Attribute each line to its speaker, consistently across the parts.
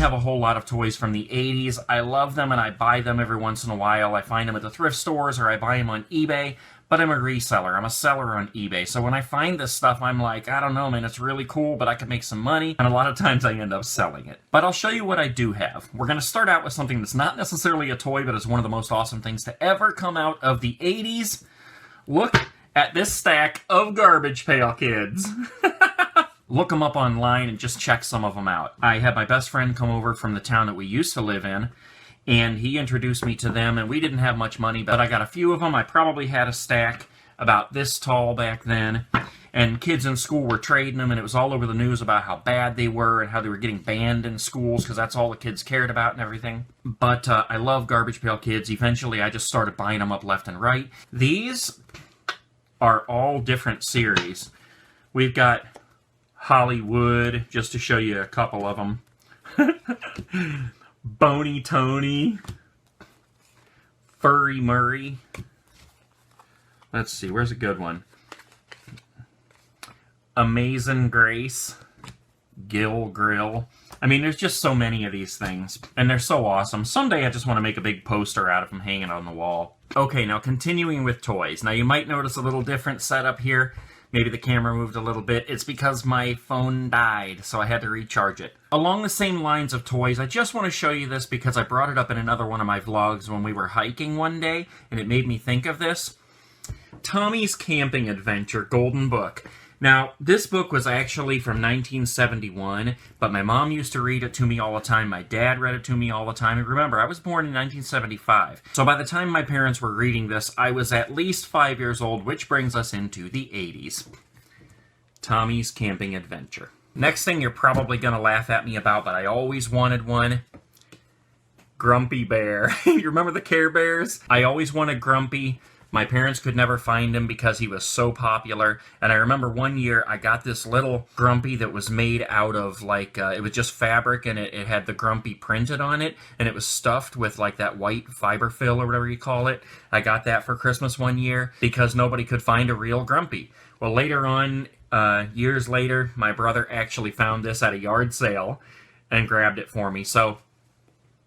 Speaker 1: have a whole lot of toys from the 80s. I love them and I buy them every once in a while. I find them at the thrift stores or I buy them on eBay, but I'm a reseller. I'm a seller on eBay. So when I find this stuff, I'm like, I don't know, man, it's really cool, but I could make some money. And a lot of times I end up selling it. But I'll show you what I do have. We're going to start out with something that's not necessarily a toy, but is one of the most awesome things to ever come out of the 80s. Look at this stack of Garbage Pail Kids. Look them up online and just check some of them out. I had my best friend come over from the town that we used to live in, and he introduced me to them, and we didn't have much money, but I got a few of them. I probably had a stack about this tall back then, and kids in school were trading them, and it was all over the news about how bad they were and how they were getting banned in schools because that's all the kids cared about and everything. But I love Garbage Pail Kids. Eventually, I just started buying them up left and right. These are all different series. We've got Hollywood, just to show you a couple of them. Boney Tony. Furry Murray. Let's see, where's a good one? Amazing Grace. Gil Grill. I mean, there's just so many of these things, and they're so awesome. Someday I just want to make a big poster out of them hanging on the wall. Okay, now continuing with toys. Now you might notice a little different setup here. Maybe the camera moved a little bit. It's because my phone died, so I had to recharge it. Along the same lines of toys, I just want to show you this because I brought it up in another one of my vlogs when we were hiking one day, and it made me think of this. Tommy's Camping Adventure Golden Book. Now, this book was actually from 1971, but my mom used to read it to me all the time. My dad read it to me all the time. And remember, I was born in 1975. So by the time my parents were reading this, I was at least 5 years old, which brings us into the 80s. Tommy's Camping Adventure. Next thing you're probably going to laugh at me about, but I always wanted one. Grumpy Bear. You remember the Care Bears? I always wanted Grumpy. My parents could never find him because he was so popular. And I remember one year I got this little Grumpy that was made out of like, it was just fabric and it had the Grumpy printed on it. And it was stuffed with like that white fiber fill or whatever you call it. I got that for Christmas one year because nobody could find a real Grumpy. Well, later on, years later, my brother actually found this at a yard sale and grabbed it for me. So,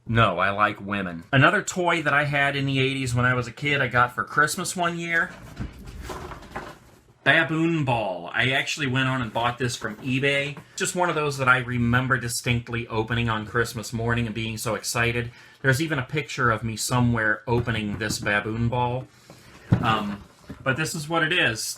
Speaker 1: no, I like women. Another toy that I had in the 80s when I was a kid, I got for Christmas one year. Baboon Ball. I actually went on and bought this from eBay. Just one of those that I remember distinctly opening on Christmas morning and being so excited. There's even a picture of me somewhere opening this Baboon Ball. But this is what it is.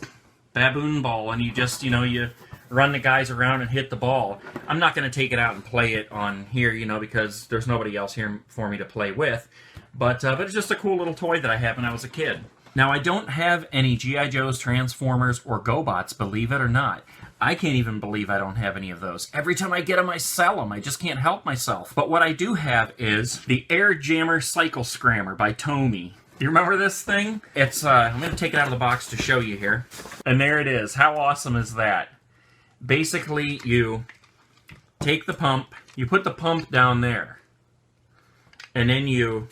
Speaker 1: Baboon Ball, and you just, you run the guys around and hit the ball. I'm not going to take it out and play it on here, because there's nobody else here for me to play with. But it's just a cool little toy that I had when I was a kid. Now, I don't have any G.I. Joes, Transformers, or GoBots, believe it or not. I can't even believe I don't have any of those. Every time I get them, I sell them. I just can't help myself. But what I do have is the Air Jammer Cycle Scrammer by Tomy. Do you remember this thing? It's, I'm going to take it out of the box to show you here. And there it is. How awesome is that? Basically, you take the pump, you put the pump down there, and then you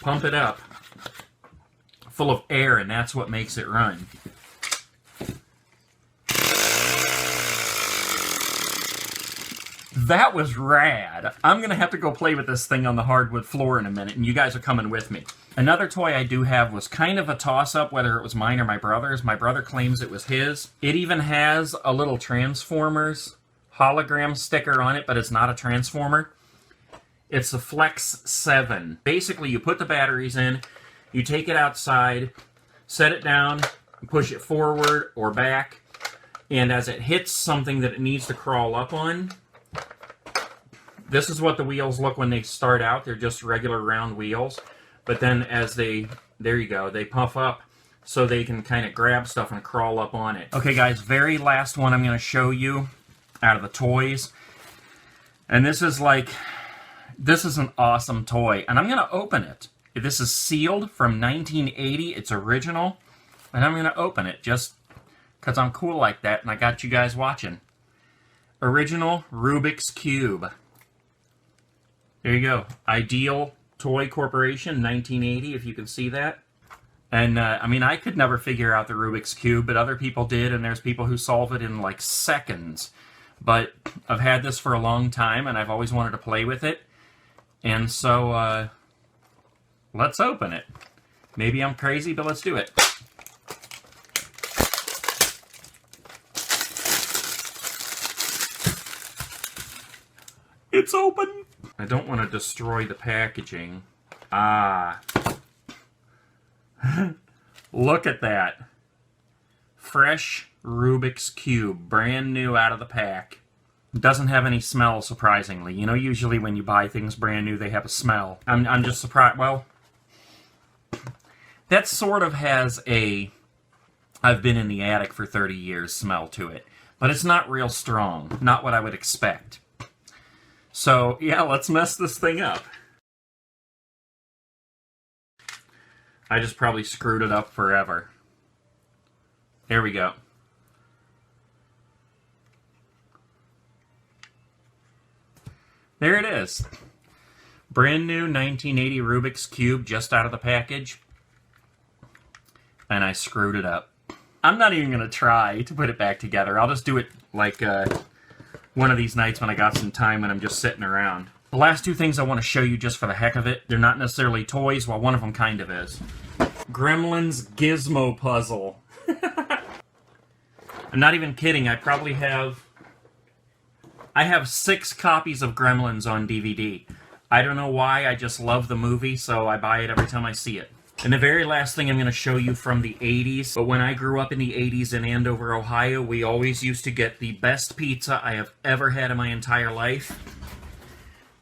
Speaker 1: pump it up full of air, and that's what makes it run. That was rad. I'm going to have to go play with this thing on the hardwood floor in a minute, and you guys are coming with me. Another toy I do have was kind of a toss-up, whether it was mine or my brother's. My brother claims it was his. It even has a little Transformers hologram sticker on it, but it's not a Transformer. It's the Flex 7. Basically, you put the batteries in, you take it outside, set it down, push it forward or back, and as it hits something that it needs to crawl up on, this is what the wheels look when they start out. They're just regular round wheels. But then as they, there you go, they puff up so they can kind of grab stuff and crawl up on it. Okay, guys, very last one I'm going to show you out of the toys. And this is an awesome toy. And I'm going to open it. This is sealed from 1980. It's original. And I'm going to open it just because I'm cool like that and I got you guys watching. Original Rubiks Cube. There you go. Ideal Toy Corporation, 1980, if you can see that. And, I mean, I could never figure out the Rubik's Cube, but other people did, and there's people who solve it in, like, seconds. But I've had this for a long time, and I've always wanted to play with it. And so, let's open it. Maybe I'm crazy, but let's do it. It's open! I don't want to destroy the packaging. Ah. Look at that. Fresh Rubiks Cube, brand new out of the pack. Doesn't have any smell, surprisingly. You know, usually when you buy things brand new, they have a smell. I'm just surprised. Well, that sort of has a I've been in the attic for 30 years smell to it. But it's not real strong. Not what I would expect. So, yeah, let's mess this thing up. I just probably screwed it up forever. There we go. There it is. Brand new 1980 Rubiks Cube just out of the package. And I screwed it up. I'm not even going to try to put it back together. I'll just do it like one of these nights when I got some time and I'm just sitting around. The last two things I want to show you just for the heck of it, they're not necessarily toys, well, one of them kind of is. Gremlins Gizmo Puzzle. I'm not even kidding, I have 6 copies of Gremlins on DVD. I don't know why, I just love the movie, so I buy it every time I see it. And the very last thing I'm going to show you from the 80s, but when I grew up in the 80s in Andover, Ohio, we always used to get the best pizza I have ever had in my entire life.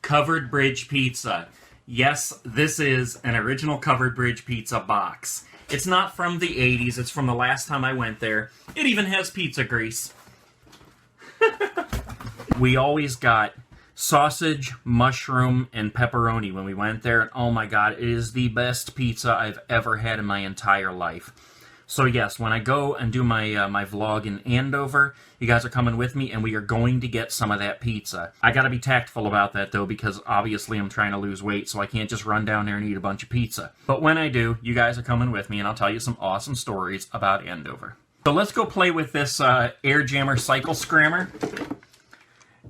Speaker 1: Covered Bridge Pizza. Yes, this is an original Covered Bridge Pizza box. It's not from the 80s, it's from the last time I went there. It even has pizza grease. We always got sausage, mushroom, and pepperoni when we went there. And oh my god, it is the best pizza I've ever had in my entire life. So yes, when I go and do my my vlog in Andover, you guys are coming with me, and we are going to get some of that pizza. I gotta be tactful about that, though, because obviously I'm trying to lose weight, so I can't just run down there and eat a bunch of pizza. But when I do, you guys are coming with me, and I'll tell you some awesome stories about Andover. So let's go play with this Air Jammer Cycle Scrammer.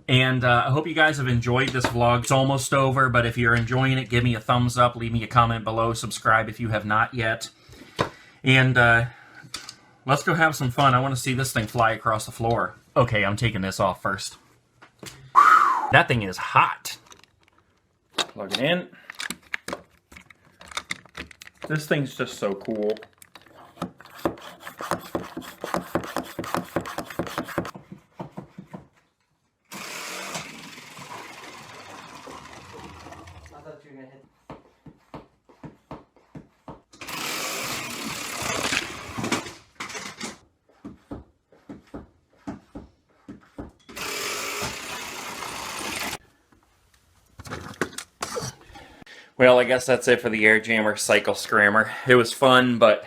Speaker 1: And I hope you guys have enjoyed this vlog. It's almost over, but if you're enjoying it, give me a thumbs up, leave me a comment below, subscribe if you have not yet. And let's go have some fun. I want to see this thing fly across the floor. Okay, I'm taking this off first. That thing is hot. Plug it in. This thing's just so cool. Well, I guess that's it for the Air Jammer Cycle Scrammer. It was fun, but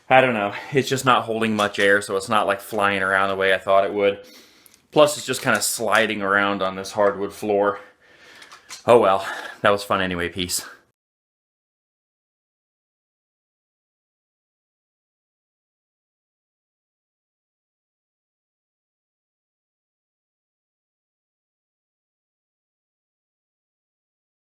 Speaker 1: I don't know. It's just not holding much air, so it's not like flying around the way I thought it would. Plus, it's just kind of sliding around on this hardwood floor. Oh well, that was fun anyway, peace.